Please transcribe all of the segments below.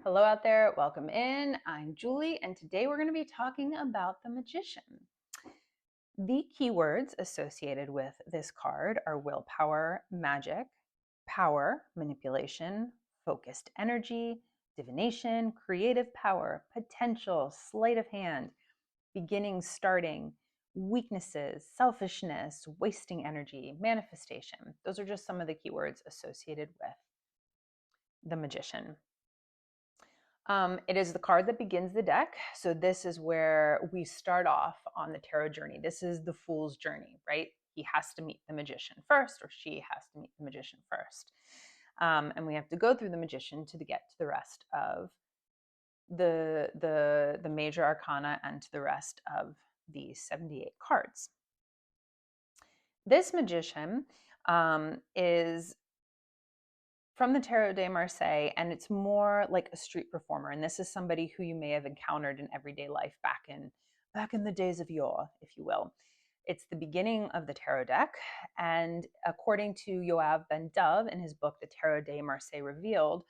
Hello out there, welcome in. I'm Julie, and today we're going to be talking about the Magician. The keywords associated with this card are willpower, magic, power, manipulation, focused energy, divination, creative power, potential, sleight of hand, beginning, starting, weaknesses, selfishness, wasting energy, manifestation. Those are just some of the keywords associated with the Magician. It is the card that begins the deck. So this is where we start off on the tarot journey. This is the fool's journey, right? He has to meet the magician first, or she has to meet the magician first. And we have to go through the magician to get to the rest of the major arcana and to the rest of the 78 cards. This magician is from the Tarot de Marseille, and it's more like a street performer. And this is somebody who you may have encountered in everyday life back in the days of yore, if you will. It's the beginning of the tarot deck, and according to Yoav Ben Dov in his book, The Tarot de Marseille Revealed,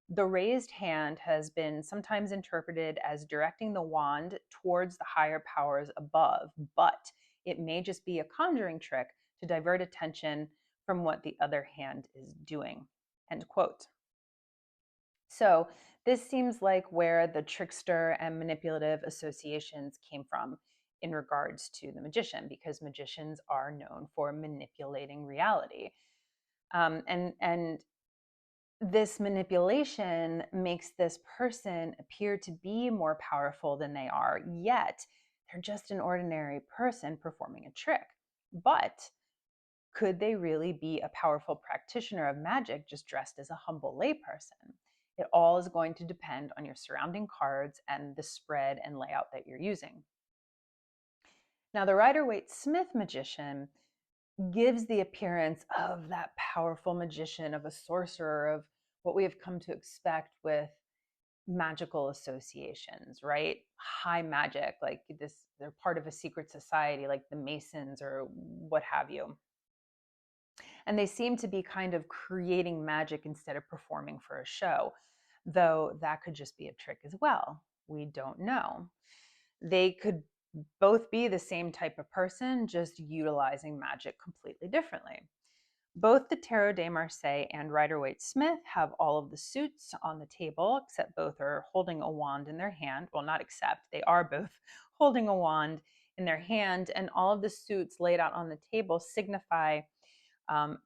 the raised hand has been sometimes interpreted as directing the wand towards the higher powers above, but it may just be a conjuring trick to divert attention from what the other hand is doing. End quote. So this seems like where the trickster and manipulative associations came from in regards to the magician, because magicians are known for manipulating reality. And this manipulation makes this person appear to be more powerful than they are, yet they're just an ordinary person performing a trick. But could they really be a powerful practitioner of magic just dressed as a humble layperson? It all is going to depend on your surrounding cards and the spread and layout that you're using. Now, the Rider-Waite-Smith magician gives the appearance of that powerful magician, of a sorcerer, of what we have come to expect with magical associations, right? High magic, like this, they're part of a secret society like the Masons or what have you. And they seem to be kind of creating magic instead of performing for a show, though that could just be a trick as well. We don't know. They could both be the same type of person, just utilizing magic completely differently. Both the Tarot de Marseille and Rider-Waite-Smith have all of the suits on the table, except both are holding a wand in their hand. Well, not except, they are both holding a wand in their hand, and all of the suits laid out on the table signify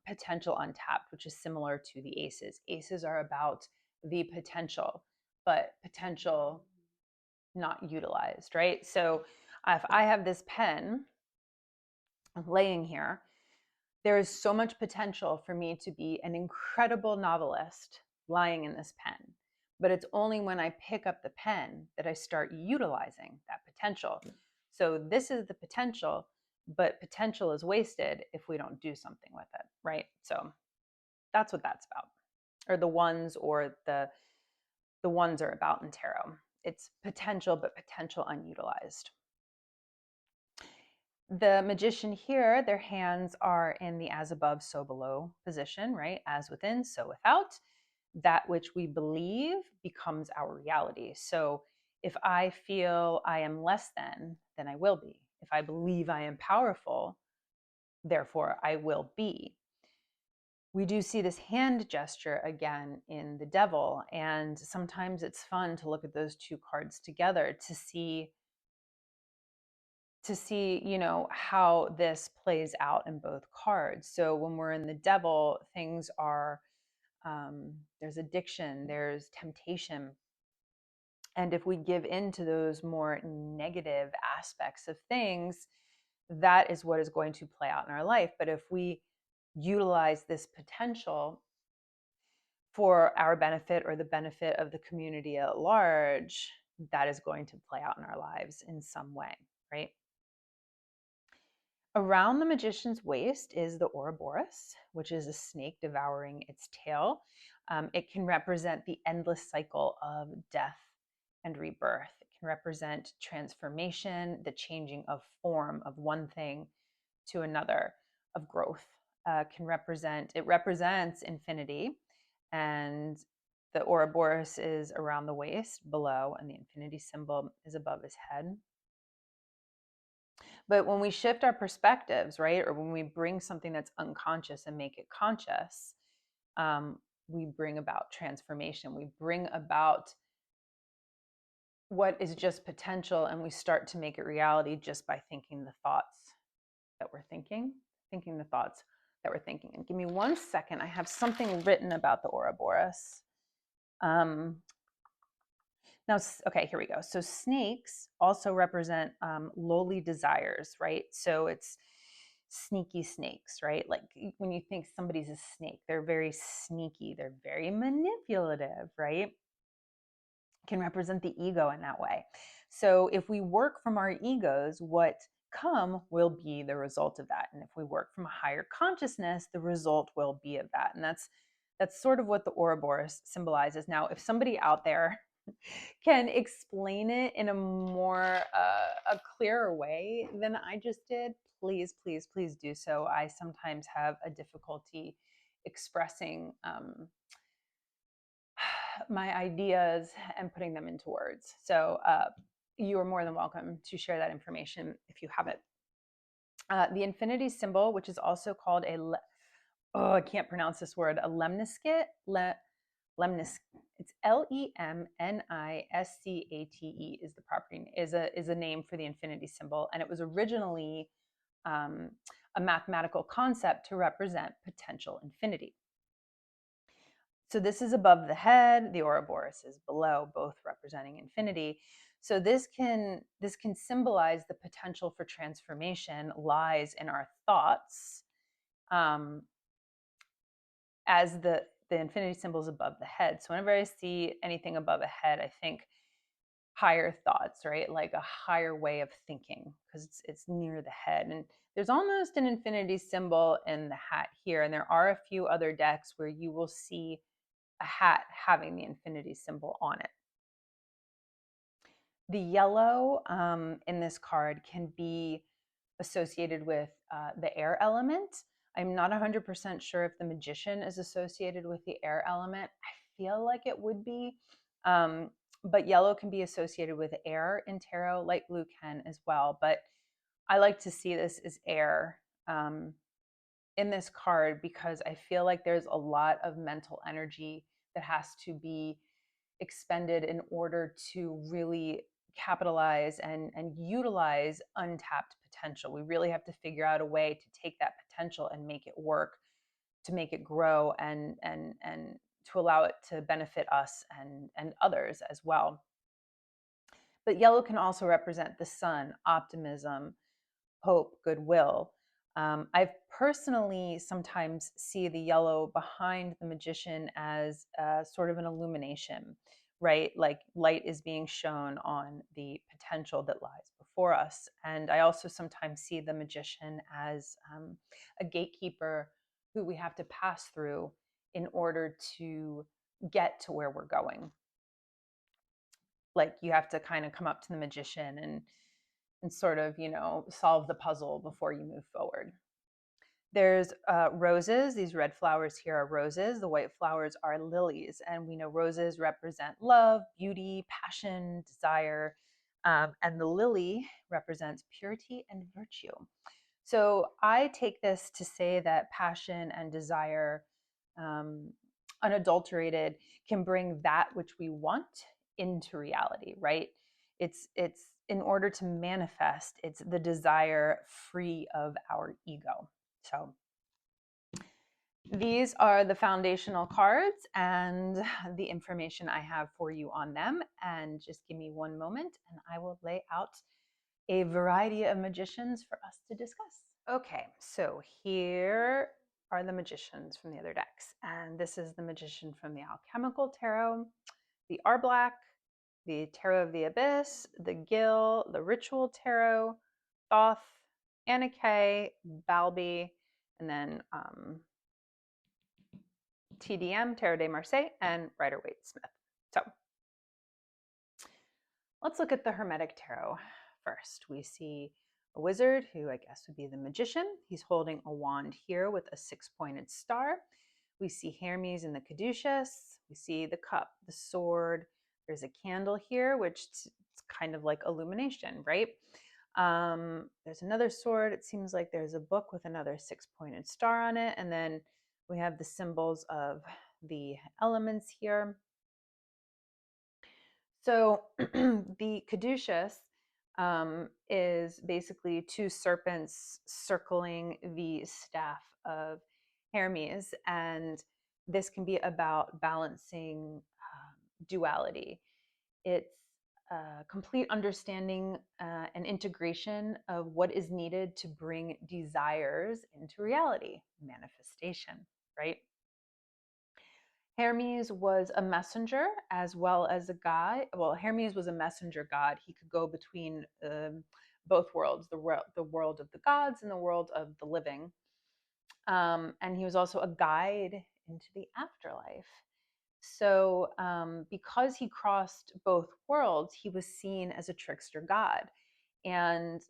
potential untapped, which is similar to the aces. Aces are about the potential, but potential not utilized, right? So if I have this pen laying here, there is so much potential for me to be an incredible novelist lying in this pen. But it's only when I pick up the pen that I start utilizing that potential. So this is the potential, but potential is wasted if we don't do something with it, right? So that's what that's about. Or the ones are about in tarot. It's potential, but potential unutilized. The magician here, their hands are in the as above, so below position, right? As within, so without. That which we believe becomes our reality. So if I feel I am less than, then I will be. If I believe I am powerful, therefore I will be. We do see this hand gesture again in the Devil, and sometimes it's fun to look at those two cards together to see, how this plays out in both cards. So when we're in the Devil, things are, there's addiction, there's temptation. And if we give in to those more negative aspects of things, that is what is going to play out in our life. But if we utilize this potential for our benefit or the benefit of the community at large, that is going to play out in our lives in some way, right? Around the magician's waist is the Ouroboros, which is a snake devouring its tail. It can represent the endless cycle of death and rebirth. It can represent transformation, the changing of form of one thing to another, of growth. It represents infinity and the Ouroboros is around the waist below, and the infinity symbol is above his head. But when we shift our perspectives, right, or when we bring something that's unconscious and make it conscious, we bring about transformation. We bring about what is just potential, and we start to make it reality just by thinking the thoughts that we're thinking the thoughts that we're thinking. And give me 1 second. I have something written about the Ouroboros. Now, okay, here we go. So snakes also represent lowly desires, right? So it's sneaky snakes, right? Like when you think somebody's a snake, they're very sneaky, they're very manipulative, right? Can represent the ego in that way. So if we work from our egos, what come will be the result of that. And if we work from a higher consciousness, the result will be of that. And that's sort of what the Ouroboros symbolizes. Now, if somebody out there can explain it in a more a clearer way than I just did, please, please, please do so. I sometimes have a difficulty expressing my ideas and putting them into words. So you are more than welcome to share that information if you have it. The infinity symbol, which is also called I can't pronounce this word, a lemniscate. It's Lemniscate is the property, is a name for the infinity symbol, and it was originally a mathematical concept to represent potential infinity. So this is above the head, the Ouroboros is below, both representing infinity. So this can symbolize the potential for transformation lies in our thoughts, as the infinity symbol is above the head. So whenever I see anything above a head, I think higher thoughts, right? Like a higher way of thinking, because it's near the head. And there's almost an infinity symbol in the hat here. And there are a few other decks where you will see a hat having the infinity symbol on it. The yellow in this card can be associated with the air element. I'm not 100% sure if the magician is associated with the air element. I feel like it would be, but yellow can be associated with air in tarot. Light blue can as well, but I like to see this as air in this card because I feel like there's a lot of mental energy that has to be expended in order to really capitalize and utilize untapped potential. We really have to figure out a way to take that potential and make it work, to make it grow, and to allow it to benefit us and others as well. But yellow can also represent the sun, optimism, hope, goodwill. I've personally sometimes see the yellow behind the magician as sort of an illumination, right? Like light is being shown on the potential that lies before us. And I also sometimes see the magician as a gatekeeper who we have to pass through in order to get to where we're going. Like you have to kind of come up to the magician and sort of, solve the puzzle before you move forward. There's roses. These red flowers here are roses. The white flowers are lilies. And we know roses represent love, beauty, passion, desire. And the lily represents purity and virtue. So I take this to say that passion and desire, unadulterated, can bring that which we want into reality, right? It's in order to manifest, it's the desire free of our ego. So these are the foundational cards and the information I have for you on them. And just give me one moment and I will lay out a variety of magicians for us to discuss. Okay, so here are the magicians from the other decks. And this is the magician from the Alchemical Tarot, the Arblack, the Tarot of the Abyss, the Gill, the Ritual Tarot, Thoth, Anarchy, Balby, and then TDM, Tarot de Marseille, and Rider-Waite-Smith. So let's look at the Hermetic Tarot first. We see a wizard who I guess would be the magician. He's holding a wand here with a 6-pointed star. We see Hermes in the caduceus. We see the cup, the sword. There's a candle here, which it's kind of like illumination, right? There's another sword. It seems like there's a book with another 6-pointed star on it. And then we have the symbols of the elements here. So the caduceus is basically two serpents circling the staff of Hermes. And this can be about balancing duality. It's a complete understanding and integration of what is needed to bring desires into reality, manifestation, right? Hermes was a messenger as well as a god. Well, Hermes was a messenger god. He could go between both worlds, the world of the gods and the world of the living. And he was also a guide into the afterlife. So, because he crossed both worlds, he was seen as a trickster god. And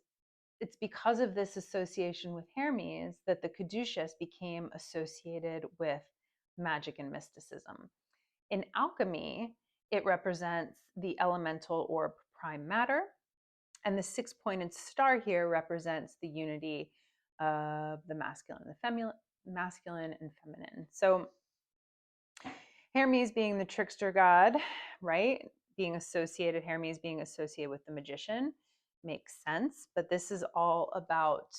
it's because of this association with Hermes that the caduceus became associated with magic and mysticism. In alchemy, it represents the elemental or prime matter. And the 6-pointed star here represents the unity of the masculine and feminine. So Hermes being the trickster god, right? Hermes being associated with the magician makes sense. But this is all about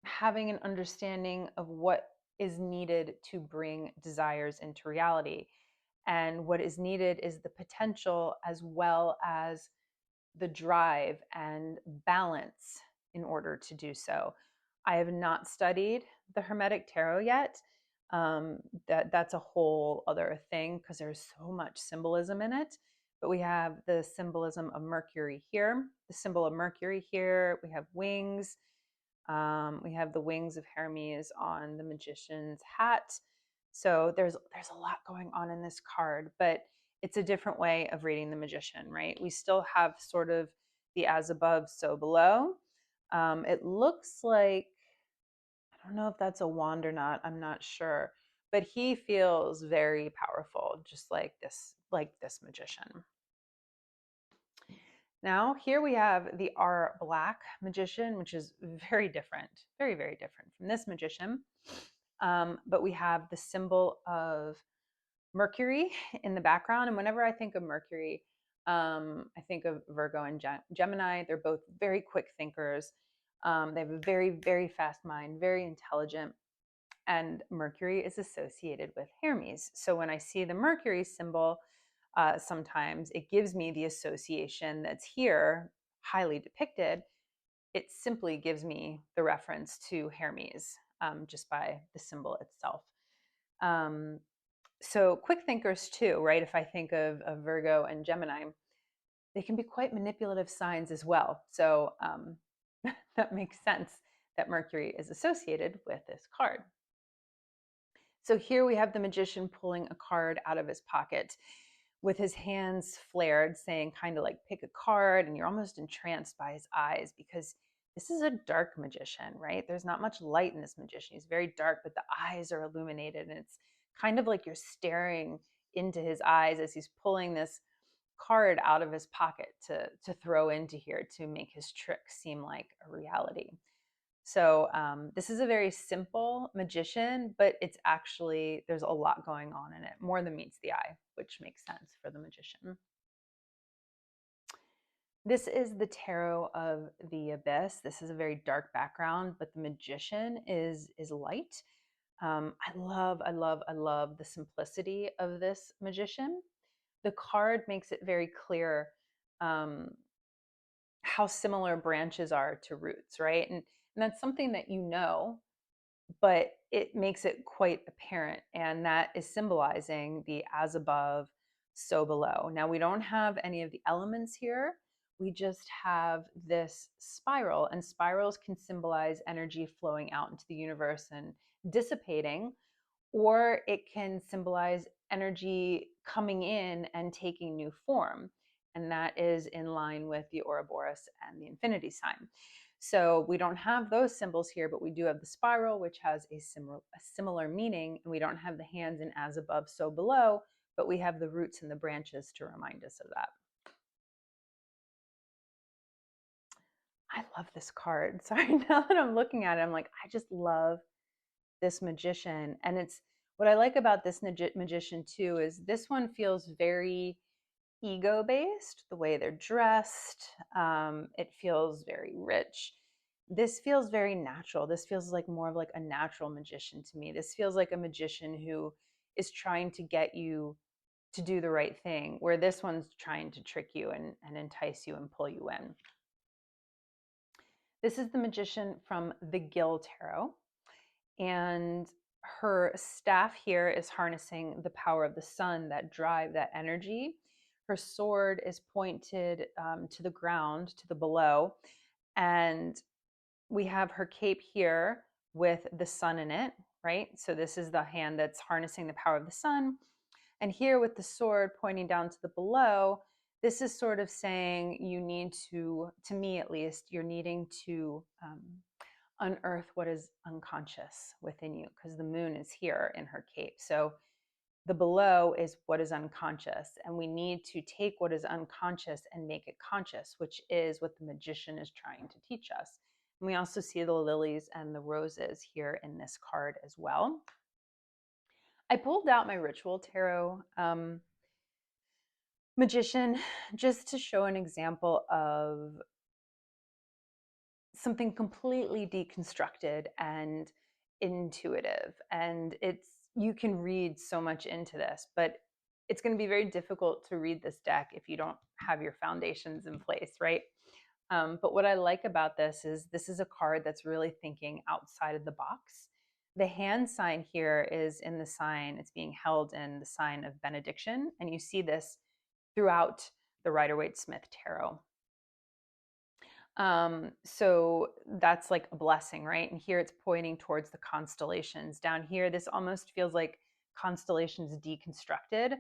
having an understanding of what is needed to bring desires into reality. And what is needed is the potential as well as the drive and balance in order to do so. I have not studied the Hermetic Tarot yet. That's a whole other thing because there's so much symbolism in it. But we have the symbolism of Mercury here, the symbol of Mercury here. We have wings. We have the wings of Hermes on the magician's hat. So there's a lot going on in this card, but it's a different way of reading the magician, right? We still have sort of the as above, so below. It looks like, I don't know if that's a wand or not, I'm not sure, but he feels very powerful, just like this magician. Now, here we have the R Black magician, which is very different, very, very different from this magician. But we have the symbol of Mercury in the background. And whenever I think of Mercury, I think of Virgo and Gemini. They're both very quick thinkers. They have a very, very fast mind, very intelligent. And Mercury is associated with Hermes. So when I see the Mercury symbol, sometimes it gives me the association that's here, highly depicted. It simply gives me the reference to Hermes just by the symbol itself. So quick thinkers too, right? If I think of Virgo and Gemini, they can be quite manipulative signs as well. So that makes sense that Mercury is associated with this card. So here we have the magician pulling a card out of his pocket with his hands flared, saying kind of like pick a card, and you're almost entranced by his eyes because this is a dark magician, right? There's not much light in this magician. He's very dark, but the eyes are illuminated, and it's kind of like you're staring into his eyes as he's pulling this card out of his pocket to throw into here to make his trick seem like a reality. So this is a very simple magician, but it's actually, there's a lot going on in it, more than meets the eye, which makes sense for the magician. This is the Tarot of the Abyss. This is a very dark background, but the magician is light. I love the simplicity of this magician. The card makes it very clear how similar branches are to roots, right? And that's something that you know, but it makes it quite apparent. And that is symbolizing the as above, so below. Now, we don't have any of the elements here. We just have this spiral, and spirals can symbolize energy flowing out into the universe and dissipating, or it can symbolize energy coming in and taking new form. And that is in line with the Ouroboros and the infinity sign. So we don't have those symbols here, but we do have the spiral, which has a similar meaning. And we don't have the hands in as above, so below, but we have the roots and the branches to remind us of that. I love this card. Sorry, now that I'm looking at it, I'm like, I just love this magician. And it's what I like about this magician too is this one feels very ego based, the way they're dressed. It feels very rich. This feels very natural. This feels like more of like a natural magician to me. This feels like a magician who is trying to get you to do the right thing, where this one's trying to trick you and entice you and pull you in. This is the magician from the Gill Tarot. And her staff here is harnessing the power of the sun, that drive, that energy. Her sword is pointed to the ground, to the below. And we have her cape here with the sun in it, right? So this is the hand that's harnessing the power of the sun. And here with the sword pointing down to the below, this is sort of saying you need to me at least, you're needing to unearth what is unconscious within you, because the moon is here in her cape. So the below is what is unconscious, and we need to take what is unconscious and make it conscious, which is what the magician is trying to teach us. And we also see the lilies and the roses here in this card as well. I pulled out my ritual tarot magician just to show an example of something completely deconstructed and intuitive. And you can read so much into this, but it's going to be very difficult to read this deck if you don't have your foundations in place, right? But what I like about this is a card that's really thinking outside of the box. The hand sign here is in the sign, it's being held in the sign of benediction. And you see this throughout the Rider-Waite-Smith Tarot. So that's like a blessing, right? And here it's pointing towards the constellations. Down here, this almost feels like constellations deconstructed.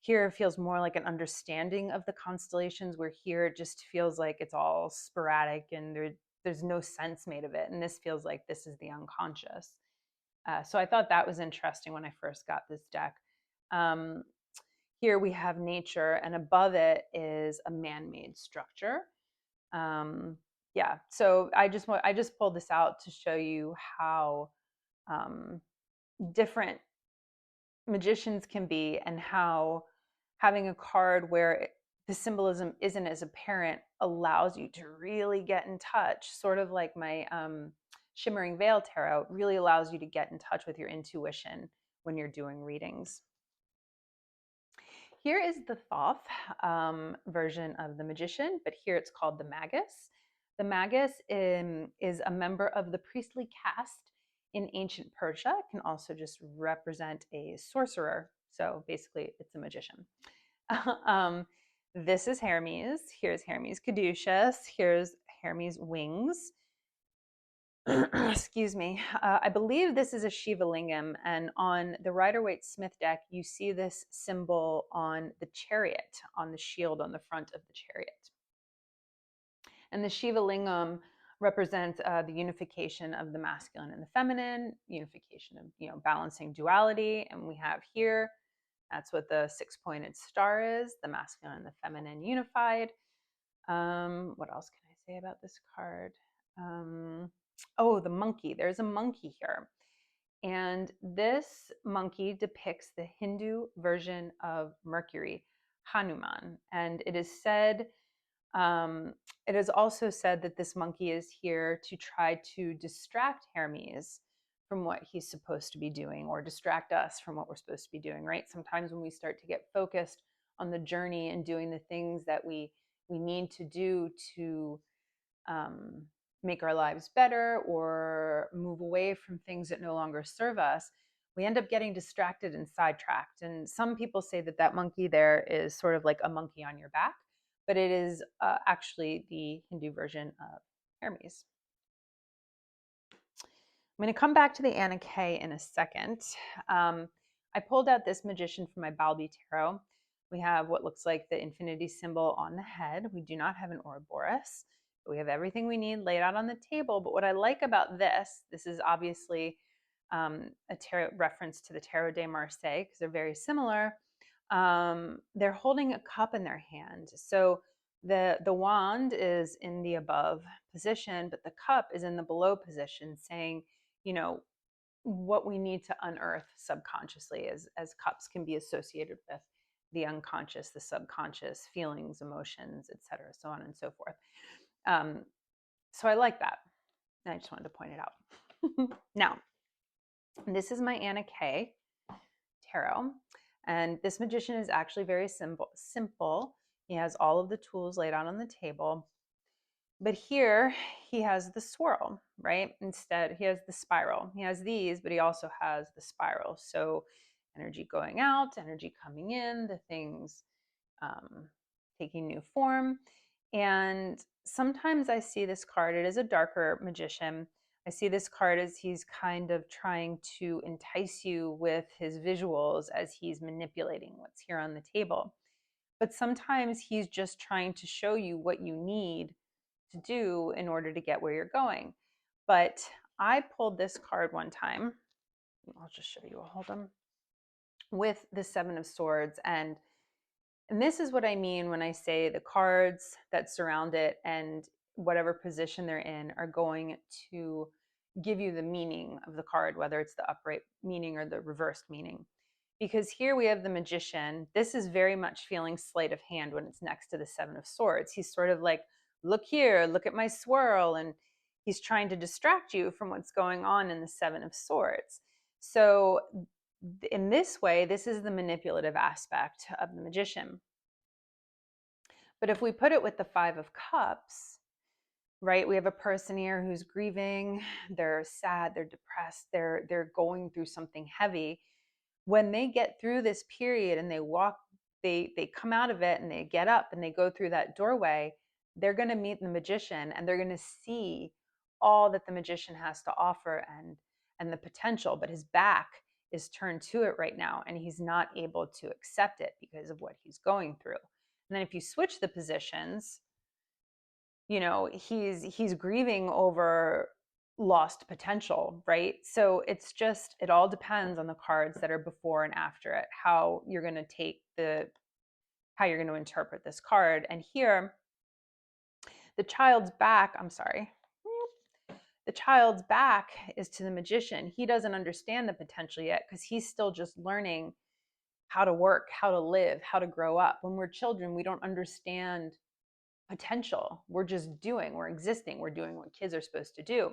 Here it feels more like an understanding of the constellations, where here it just feels like it's all sporadic and there's no sense made of it. And this feels like this is the unconscious. So I thought that was interesting when I first got this deck. Here we have nature, and above it is a man-made structure. Yeah, so I just pulled this out to show you how different magicians can be, and how having a card where the symbolism isn't as apparent allows you to really get in touch, sort of like my Shimmering Veil Tarot really allows you to get in touch with your intuition when you're doing readings. Here is the Thoth version of the magician, but here it's called the Magus. The Magus is a member of the priestly caste in ancient Persia. It can also just represent a sorcerer. So basically, it's a magician. This is Hermes. Here's Hermes caduceus. Here's Hermes wings. Excuse me. I believe this is a Shiva lingam, and on the Rider-Waite-Smith deck, you see this symbol on the chariot, on the shield on the front of the chariot. And the Shiva lingam represents the unification of the masculine and the feminine, unification of balancing duality. And we have here, that's what the six-pointed star is, the masculine and the feminine unified. What else can I say about this card? Oh, the monkey. There's a monkey here. And this monkey depicts the Hindu version of Mercury, Hanuman. And it is said, it is also said that this monkey is here to try to distract Hermes from what he's supposed to be doing, or distract us from what we're supposed to be doing, right? Sometimes when we start to get focused on the journey and doing the things that we need to do to make our lives better, or move away from things that no longer serve us, we end up getting distracted and sidetracked. And some people say that that monkey there is sort of like a monkey on your back, but it is actually the Hindu version of Hermes. I'm going to come back to the Anna K in a second. I pulled out this magician from my Balb Tarot. We have what looks like the infinity symbol on the head. We do not have an Ouroboros. So we have everything we need laid out on the table. But what I like about this is obviously a tarot reference to the Tarot de Marseille because they're very similar. They're holding a cup in their hand. So the wand is in the above position, but the cup is in the below position, saying, you know, what we need to unearth subconsciously, as cups can be associated with the unconscious, the subconscious, feelings, emotions, etc., so on and so forth. So I like that, and I just wanted to point it out. Now, this is my Anna Kay tarot, and this magician is actually very simple. He has all of the tools laid out on the table, but here he has the swirl, right? Instead, he has the spiral. He has these, but he also has the spiral. So energy going out, energy coming in, the things taking new form. And sometimes I see this card, it is a darker magician. I see this card as he's kind of trying to entice you with his visuals as he's manipulating what's here on the table. But sometimes he's just trying to show you what you need to do in order to get where you're going. But I pulled this card one time. I'll just show you, I'll hold them, with the Seven of Swords. And this is what I mean when I say the cards that surround it and whatever position they're in are going to give you the meaning of the card, whether it's the upright meaning or the reversed meaning. Because here we have the magician. This is very much feeling sleight of hand when it's next to the Seven of Swords. He's sort of like, look here, look at my swirl. And he's trying to distract you from what's going on in the Seven of Swords. So in this way, this is the manipulative aspect of the magician. But if we put it with the Five of Cups, right, we have a person here who's grieving, they're sad, they're depressed, they're going through something heavy. When they get through this period and they walk, they come out of it and they get up and they go through that doorway, they're going to meet the magician and they're going to see all that the magician has to offer and the potential, but his back is turned to it right now and he's not able to accept it because of what he's going through. And then if you switch the positions, you know, he's grieving over lost potential, right? So it's just, it all depends on the cards that are before and after it, how you're going to how you're going to interpret this card. And here, the child's back, the child's back is to the magician. He doesn't understand the potential yet because he's still just learning how to work, how to live, how to grow up. When we're children, we don't understand potential. We're just doing, we're existing, we're doing what kids are supposed to do.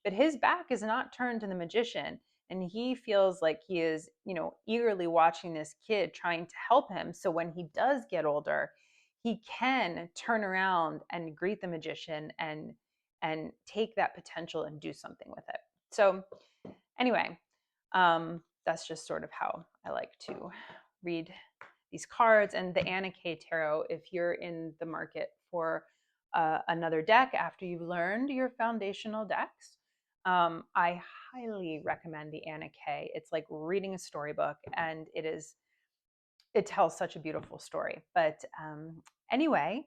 But his back is not turned to the magician. And he feels like he is, you know, eagerly watching this kid trying to help him. So when he does get older, he can turn around and greet the magician and take that potential and do something with it. So anyway, that's just sort of how I like to read these cards. And the Anna Kay Tarot, if you're in the market for another deck after you've learned your foundational decks, I highly recommend the Anna Kay. It's like reading a storybook, and it tells such a beautiful story. But anyway,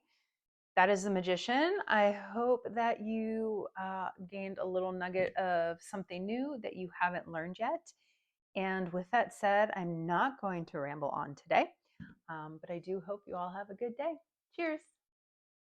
that is the magician. I hope that you gained a little nugget of something new that you haven't learned yet. And with that said, I'm not going to ramble on today, but I do hope you all have a good day. Cheers.